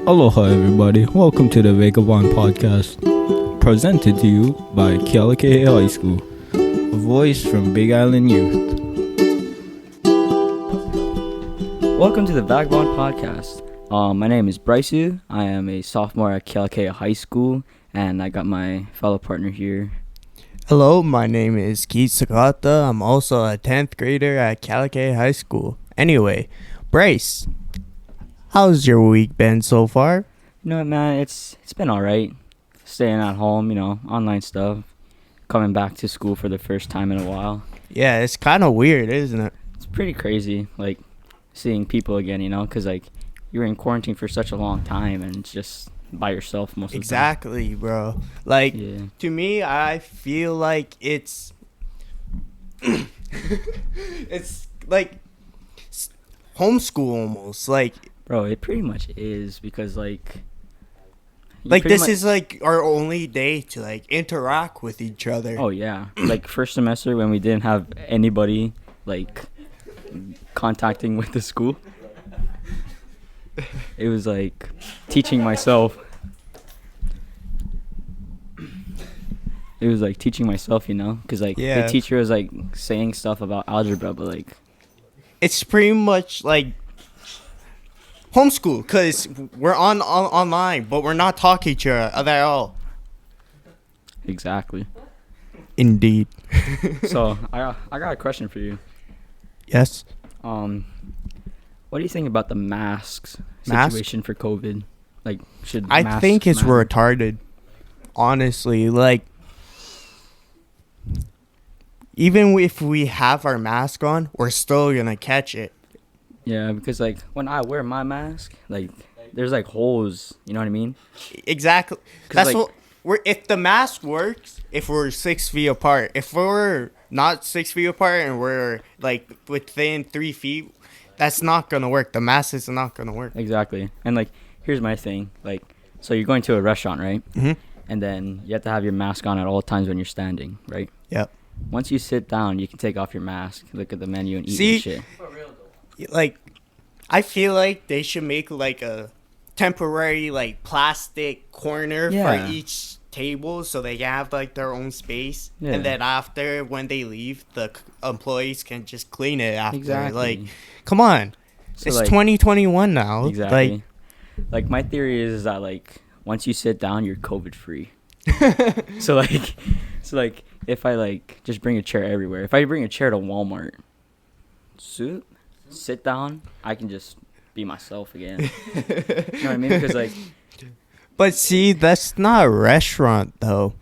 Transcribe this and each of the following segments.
Aloha everybody, welcome to the Vagabond Podcast, presented to you by Kealakea High School, a voice from Big Island youth. Welcome to the Vagabond Podcast. My name is Bryce. I am a sophomore at Kealakea High School, and I got my fellow partner here. Hello, my name is Keith Sakata. I'm also a 10th grader at Kealakea High School. Anyway, Bryce, how's your week been so far? You know what, man, it's been alright. Staying at home, online stuff. Coming back to school for the first time in a while. Yeah, it's kind of weird, isn't it? It's pretty crazy, seeing people again, because, you were in quarantine for such a long time, and it's just by yourself most of the time. Exactly, bro. To me, I feel like it's... it's like homeschool almost. Bro, it pretty much is, because, this is our only day to interact with each other. Oh yeah, first semester when we didn't have anybody contacting with the school, it was teaching myself. It was teaching myself, because the teacher was saying stuff about algebra, but it's pretty much homeschool, because we're online, but we're not talking to each other at all. Exactly. Indeed. So I got a question for you. Yes. What do you think about the masks situation for COVID? Should I think it's retarded. Honestly, even if we have our mask on, we're still gonna catch it. Yeah, because when I wear my mask, there's holes. You know what I mean? Exactly. That's what if the mask works, if we're 6 feet apart. If we're not 6 feet apart and we're within 3 feet, that's not gonna work. The mask is not gonna work. Exactly. And here's my thing. So you're going to a restaurant, right? Mm-hmm. And then you have to have your mask on at all times when you're standing, right? Yep. Once you sit down, you can take off your mask, look at the menu, and eat and shit. I feel like they should make a temporary plastic corner for each table, so they have their own space. Yeah. And then after, when they leave, the employees can just clean it after. Exactly. Come on, so it's 2021 now. Exactly. My theory is that once you sit down, you're COVID free. So if I just bring a chair everywhere, if I bring a chair to Walmart, sit down, I can just be myself again. You know what I mean? Because but see, that's not a restaurant though.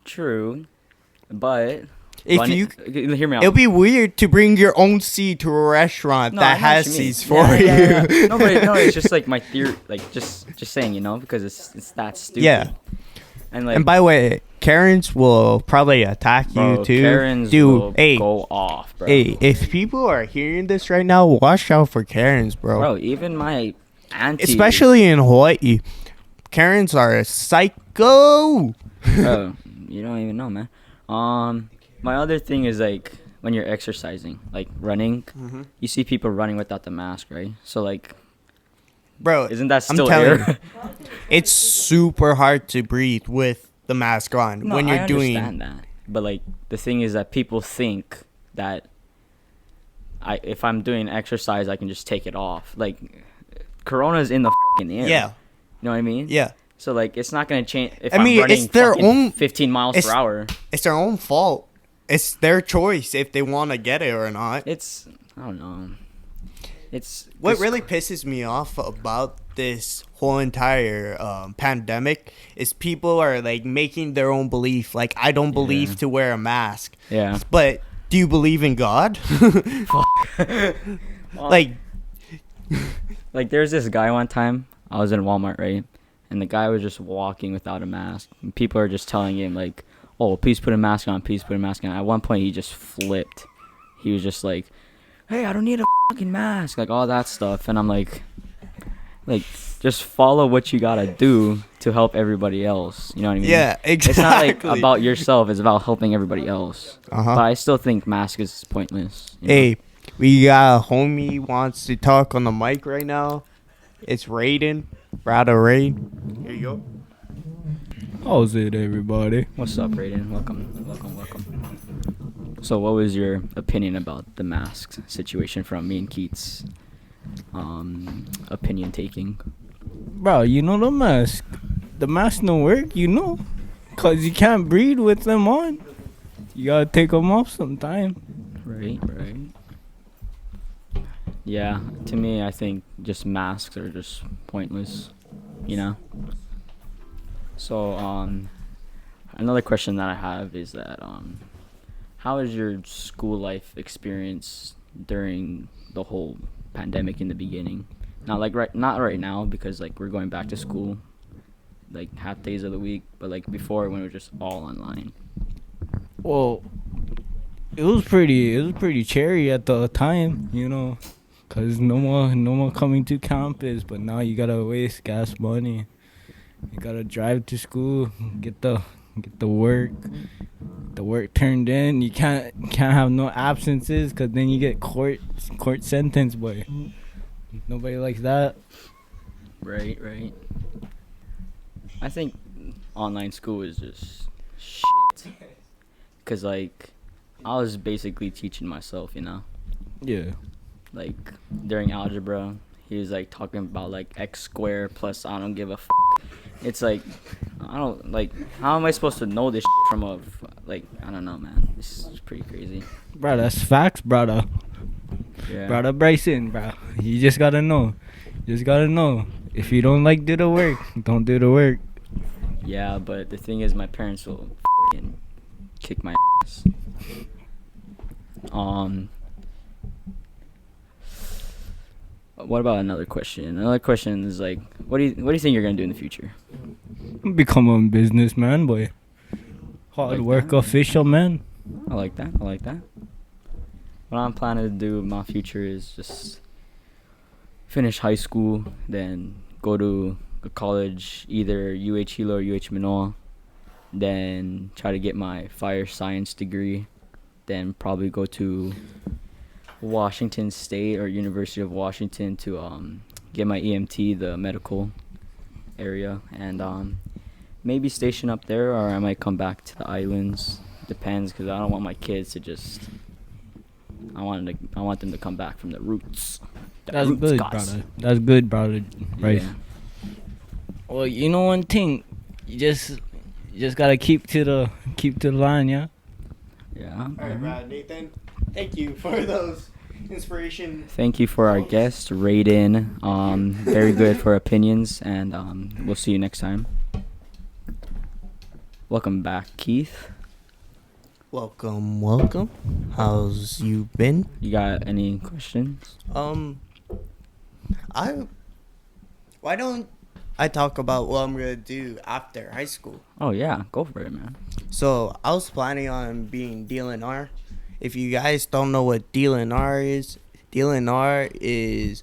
True, but if you hear me out, it'll be weird to bring your own seat to a restaurant that has seats for you. Yeah. No, it's just my theory, just saying, because it's that stupid. Yeah. And by the way, Karens will probably attack you too. Karens will go off, bro. Hey, if people are hearing this right now, watch out for Karens, bro. Bro, even my auntie, especially in Hawaii, Karens are a psycho. Bro, you don't even know, man. My other thing is when you're exercising, running, you see people running without the mask, right? So bro, isn't that still air? It's super hard to breathe with the mask on when you're doing. I understand that, but the thing is that people think that if I'm doing exercise, I can just take it off. Corona's in the fucking air. Yeah. You know what I mean? Yeah. So it's not gonna change if I'm running it's their own 15 miles per hour. It's their own fault. It's their choice if they want to get it or not. I don't know. It's what really pisses me off about this whole entire pandemic is people are making their own belief. I don't believe to wear a mask. Yeah. But do you believe in God? There's this guy one time I was in Walmart, right? And the guy was just walking without a mask. And people are just telling him oh, please put a mask on, please put a mask on. At one point he just flipped. He was just hey, I don't need a fucking mask, all that stuff. And I'm just follow what you gotta do to help everybody else. You know what I mean? Yeah, exactly. It's not about yourself, it's about helping everybody else. But I still think mask is pointless. Hey, we got a homie wants to talk on the mic right now. It's Raiden. Brother Ray. Here you go. How's it, everybody? What's up, Raiden? Welcome. So, what was your opinion about the mask situation from me and Keith's opinion taking? Bro, you know the mask. The mask don't work, you know. Because you can't breathe with them on. You gotta take them off sometime. Right. Yeah, to me, I think just masks are just pointless, you know? So, another question that I have is that, how is your school life experience during the whole pandemic in the beginning? Not right now, because like we're going back to school, like half days of the week, but like before when we were just all online. Well, it was pretty cherry at the time, you know, cause no more coming to campus. But now you gotta waste gas money. You gotta drive to school, get the work turned in. You can't have no absences, cause then you get court sentence, boy. Nobody likes that. Right. I think online school is just shit. Cause like I was basically teaching myself, you know. Yeah. Like during algebra, he was like talking about like x squared plus I don't give a f. It's like I don't like. How am I supposed to know this shit from a like? I don't know, man. This is pretty crazy. Bro, that's facts, brother. Yeah. Brother Bryson, bro. You just gotta know. If you don't like do the work, don't do the work. Yeah, but the thing is, my parents will f***ing kick my ass. What about another question? Another question is like, what do you think you're gonna do in the future? Become a businessman, boy. Hard Like work that? official, man. I like that. What I'm planning to do in my future is just finish high school, then go to a college, either UH Hilo or UH Manoa, then try to get my fire science degree, then probably go to Washington State or University of Washington to get my EMT, the medical area, and maybe station up there, or I might come back to the islands. Depends, because I don't want my kids to just. I want them to come back from the roots. That's good, brother. That's good, brother. Right. Yeah. Well, you know one thing, you just gotta keep to the line, yeah. Yeah. All right, Brad, Nathan. Thank you for those inspiration. Thank you for our guest, Raiden. Very good for opinions, and we'll see you next time. Welcome back, Keith. Welcome. How's you been? You got any questions? Why don't I talk about what I'm gonna do after high school? Oh yeah, go for it, man. So I was planning on being DLNR. If you guys don't know what DLNR is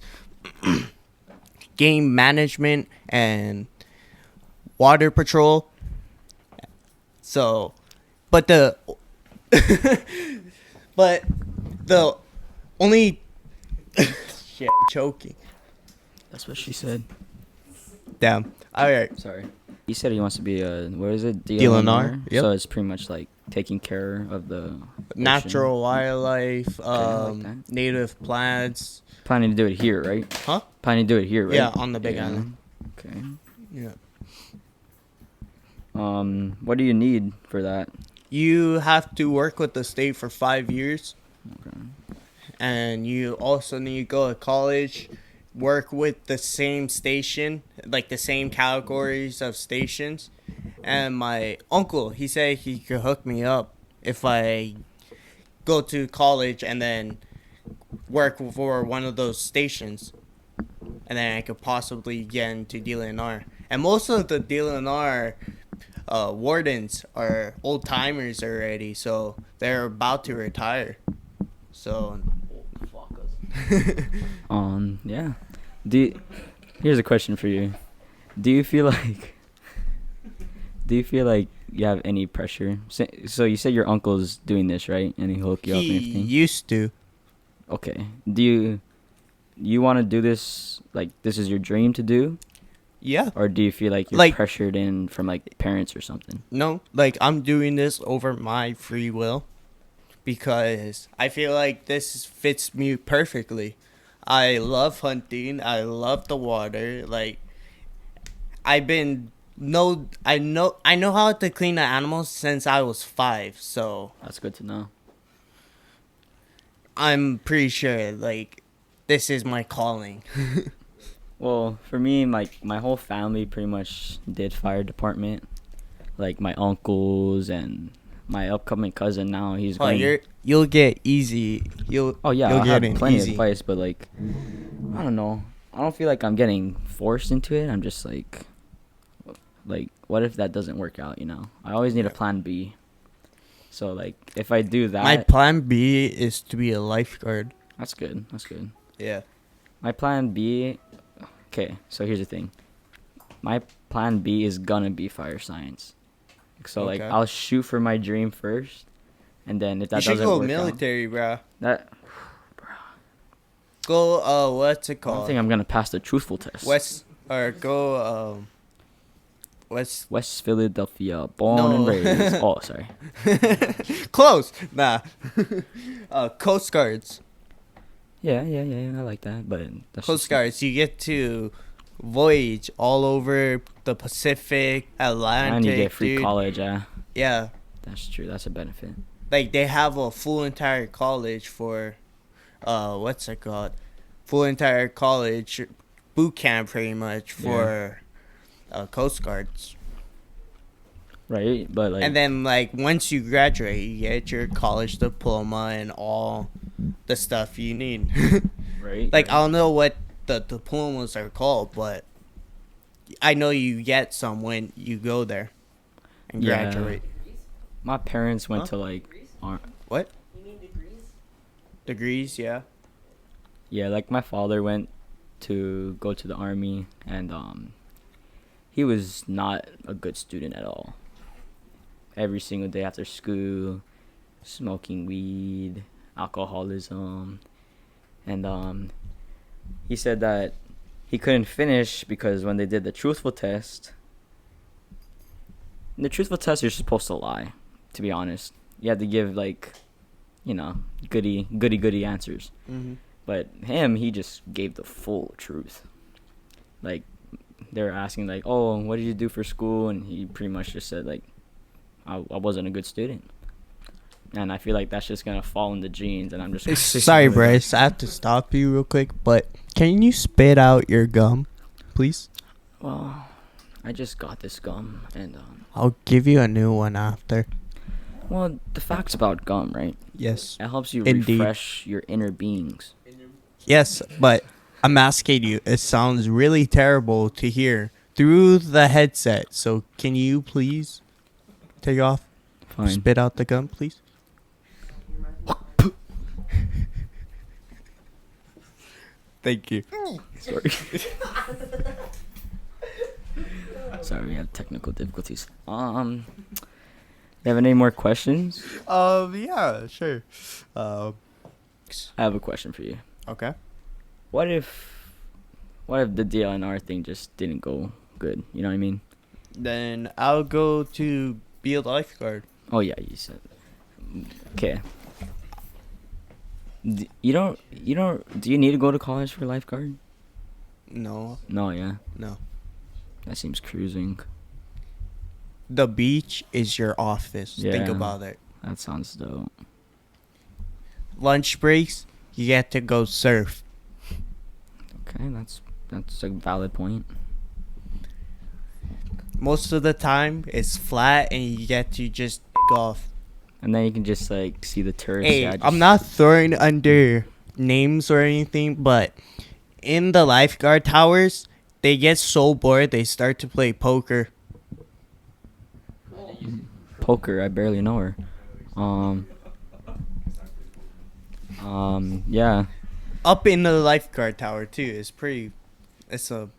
game management and water patrol. So, but the only shit, choking. That's what she said. Damn. All right. Sorry. He said he wants to be a, what is it? DLNR? Yep. So it's pretty much like taking care of the Natural wildlife, I like that. native plants. Planning to do it here, right? Huh? Planning to do it here, right? Yeah, on the Big Island. Okay. Yeah. What do you need for that? You have to work with the state for 5 years. Okay. And you also need to go to college, work with the same station, like the same categories of stations. And my uncle, he said he could hook me up if I go to college and then work for one of those stations. And then I could possibly get into DLNR. And most of the DLNR wardens are old timers already, so they're about to retire. So yeah. Here's a question for you. Do you feel like you have any pressure? So you said your uncle's doing this, right? And he'll hook you up and he everything. used to. Okay. Do you want to do this? Like, this is your dream to do? Yeah. Or do you feel like you're Like- pressured in from like parents or something? No, like I'm doing this over my free will because I feel like this fits me perfectly. I love hunting. I love the water. Like I've been I know how to clean the animals since I was 5. So That's good to know. I'm pretty sure like this is my calling. Well, for me, my whole family pretty much did fire department. Like my uncles and my upcoming cousin now, he's Oh, going. you'll get easy. Oh yeah, you'll I get have in plenty easy. of advice, but like, I don't know. I don't feel like I'm getting forced into it. I'm just like, what if that doesn't work out? You know, I always need a plan B. So like, if I do that, My plan B is to be a lifeguard. that's good. That's good. Yeah. My plan B. Okay, so here's the thing. My plan B is gonna be fire science. So like, Okay. I'll shoot for my dream first, and then if that You should doesn't go work military, bro. out, that Go what's it I don't called? think I'm gonna pass the truthful test. West West West Philadelphia, born No. and raised. Oh, sorry. Close. Nah. Coast Guards. Yeah, I like that, but that's Coast just- Guards. You get to voyage all over the Pacific, Atlantic. and you get free dude. college. Yeah, Yeah. that's true. That's a benefit. Like they have a full entire college for what's it called? Full entire college boot camp pretty much for Coast Guards. Right, but like, And then like once you graduate, you get your college diploma and all the stuff you need. right, Like I don't know what the diplomas are called, but I know you get some when you go there and Yeah. graduate. my parents went Huh? to like, What? You mean degrees? Degrees, yeah. yeah, like my father went to go to the army, and he was not a good student at all. Every single day after school, smoking weed, alcoholism, and he said that he couldn't finish because when they did the truthful test, in the truthful test you're supposed to lie, to be honest. You have to give like, goody answers. Mm-hmm. But him, he just gave the full truth. Like, they were asking, like, oh, what did you do for school? And he pretty much just said, like, I wasn't a good student. And I feel like that's just going to fall in the genes, and I'm just gonna stick Sorry, with it. Bryce. I have to stop you real quick, but can you spit out your gum, please? Well, I just got this gum, and, I'll give you a new one after. well, the facts about gum, right? Yes. It helps you Indeed. refresh your inner beings. Yes, but I'm asking you. It sounds really terrible to hear through the headset. So can you please take off? Fine. Spit out the gum, please. Thank you. Sorry. Sorry, we have technical difficulties. You have any more questions? Yeah, sure. I have a question for you. Okay. What if the DLNR thing just didn't go good? You know what I mean? Then I'll go to be a lifeguard. Oh yeah, you said that. Okay. Do you need to go to college for lifeguard? No, No, yeah. no. That seems cruising. The beach is your office. Think Yeah. about it. That sounds dope. Lunch breaks, you get to go surf. Okay, that's a valid point. Most of the time, it's flat and you get to just off. And then you can just like see the tourists. Hey, yeah, I'm not throwing under names or anything, but in the lifeguard towers, they get so bored they start to play poker. poker. I barely know her. Yeah. Up in the lifeguard tower too. It's a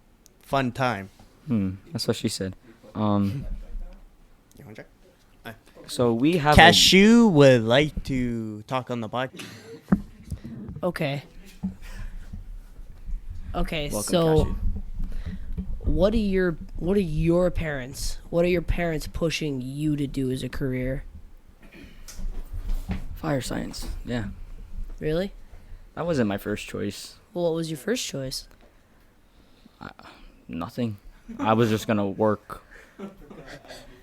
fun time. That's what she said. You wanna try? So we have Cashew would like to talk on the podcast. Okay. Okay, Welcome, so Cashew. what are your parents? What are your parents pushing you to do as a career? Fire science. Yeah. Really? That wasn't my first choice. Well, what was your first choice? Nothing. I was just gonna work.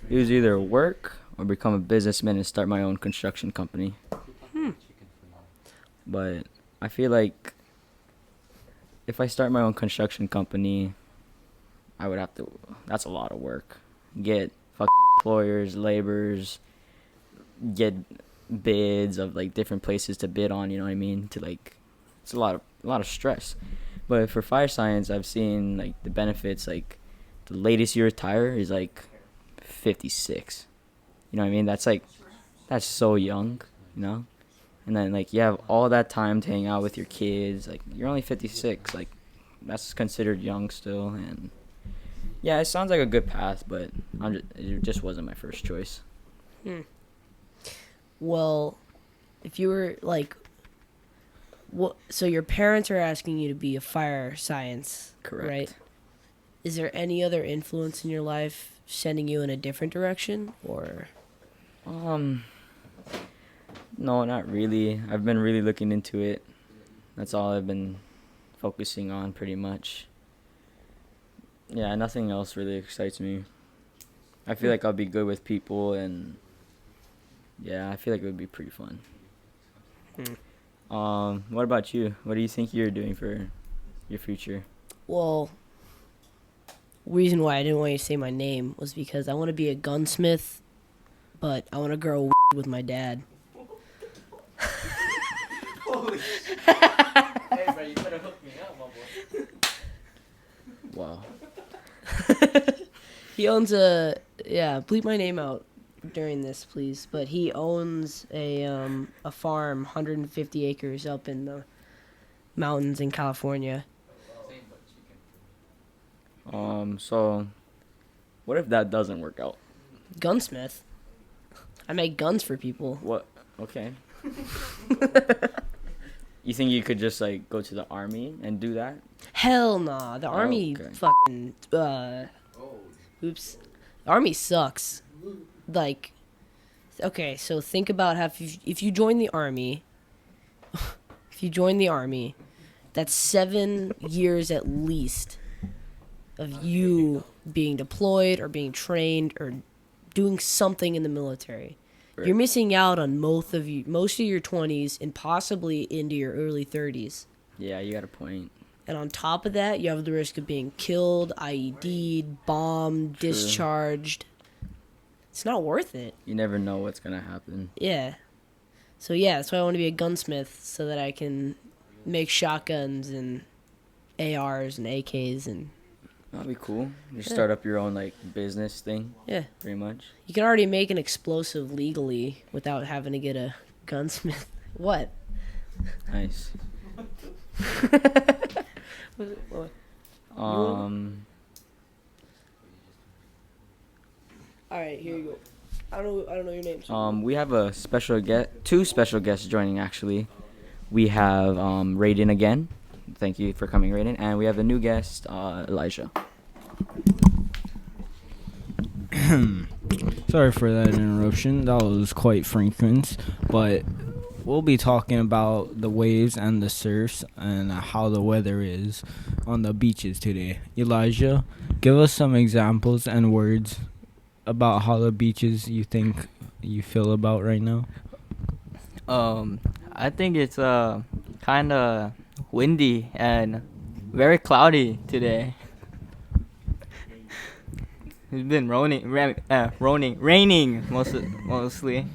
It was either work or become a businessman and start my own construction company. But I feel like if I start my own construction company, I would have to. That's a lot of work. Get employers, laborers, get bids of like different places to bid on. You know what I mean? To like, it's a lot of stress. But for fire science, I've seen like the benefits. Like the latest you retire is like 56. You know what I mean? That's so young. You know. And then, like, you have all that time to hang out with your kids. Like, you're only 56. Like, that's considered young still. And, yeah, it sounds like a good path, but it just wasn't my first choice. Well, if you were, like, so your parents are asking you to be a fire science, Correct. Right? Is there any other influence in your life sending you in a different direction, or? No, not really. I've been really looking into it. That's all I've been focusing on pretty much. Yeah, nothing else really excites me. I feel like I'll be good with people, and yeah, I feel like it would be pretty fun. What about you? What do you think you're doing for your future? Well, reason why I didn't want you to say my name was because I want to be a gunsmith, but I want to grow with my dad. Holy shit. Hey, bro, you better hook me up, my boy. Wow. He owns bleep my name out during this, please. But he owns a farm, 150 acres up in the mountains in California. So, what if that doesn't work out? Gunsmith. I make guns for people. What? Okay. You think you could just like go to the army and do that? Hell nah. The army fucking oops. The army sucks. Like, okay, so think about how if you join the army, that's 7 years at least of you being deployed or being trained or doing something in the military. Right. You're missing out on most of your 20s and possibly into your early 30s. Yeah, you got a point. And on top of that, you have the risk of being killed, IED'd, bombed, True. Discharged. It's not worth it. You never know what's going to happen. Yeah. So, yeah, that's why I want to be a gunsmith, so that I can make shotguns and ARs and AKs and... That'd be cool. Just start up your own, like, business thing. Yeah. Pretty much. You can already make an explosive legally without having to get a gunsmith. What? Nice. All right, here you go. I don't know your name. So we have a special guest, 2 special guests joining actually. We have Raiden again. Thank you for coming, Raiden. And we have a new guest, Elijah. Sorry for that interruption. That was quite frequent, but we'll be talking about the waves and the surfs and how the weather is on the beaches today. Elijah, give us some examples and words about how the beaches you think you feel about right now. I think it's kind of windy and very cloudy today. It's been raining mostly.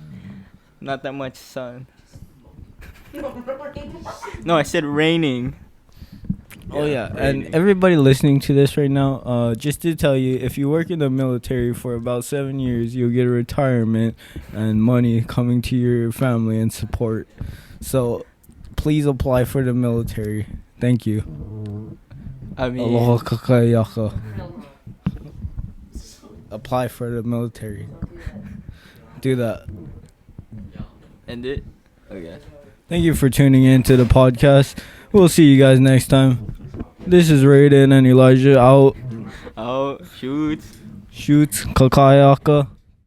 Not that much sun. No, I said raining. Oh yeah, and everybody listening to this right now, just to tell you, if you work in the military for about 7 years, you'll get a retirement and money coming to your family and support. So, please apply for the military. Thank you. I mean, Aloha kakayaka. Apply for the military. Do that. End it. Okay. Thank you for tuning in to the podcast. We'll see you guys next time. This is Raiden and Elijah out. Oh, shoot. Shoot, Kakayaka.